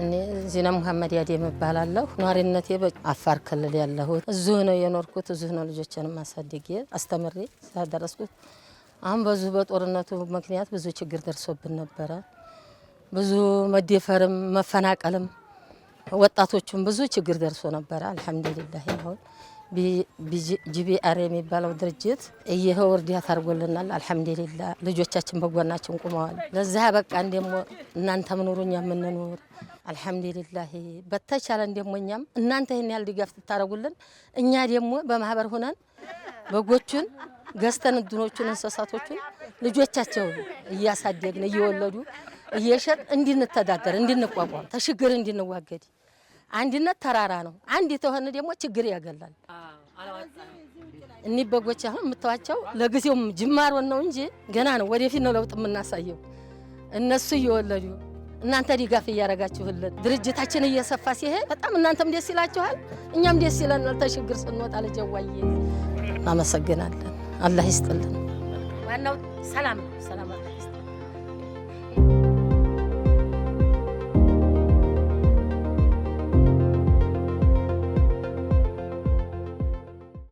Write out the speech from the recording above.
እኔ ዚና መሐመድ ያዴም እባላለሁ። ኗሪነቴ በአፋር ክልል ያለሁት እዚሁ ነው የኖርኩት። እዚሁ ነው ልጆቼንም አሳድጌ አስተምሬ ሳደረስኩት። አሁን በጦርነቱ ምክንያት ብዙ ችግር ደርሶብን ነበረ። ብዙ መደፈርም መፈናቀልም ወጣቶቹም ብዙ ችግር ደርሶ ነበረ። አልহামዱሊላህ አሁን ጂቢአር የሚባለው ድርጅት ይሄው እርዳታ አድርጎልናል። አልহামዱሊላህ ልጆቻችን በጎናችን ቆመዋል። ለዛ በቃ እንደሞ እናንተም ኑሩኛ ምን ኑር አልহামዱሊላህ በተቻለን ደሞኛም እናንተ ይሄን ያህል ድጋፍ ተታረጉልን እኛ ደሞ በማህበር ሆነን በጎቹን ገዝተን ድኖቹን እንስሳቶቹን ልጆቻቸው እያሳደግን እየወለዱ እየሸጥ እንድንተዳደር እንድንቋቋም ተሽግር እንድንዋገድ አንድነት ተራራ ነው። አንድ ተሆነ ደሞ ችግር ያገላል። እኒ በጎች አሁን የምታዋቸው ለጊዜው ጅማሮ ነው እንጂ ገና ነው። ወደፊት ነው ለውጥ የምናሳየው። እነሱ እየወለዱ እናንተ ድጋፍ እያረጋችሁልን ድርጅታችን እየሰፋ ሲሄድ በጣም እናንተም ደስ ይላችኋል፣ እኛም ደስ ይለናል። ተሽግር ስንወጣ ለጀዋዬ እናመሰግናለን። አላህ ይስጥልን። ዋናው ሰላም ነው። ሰላም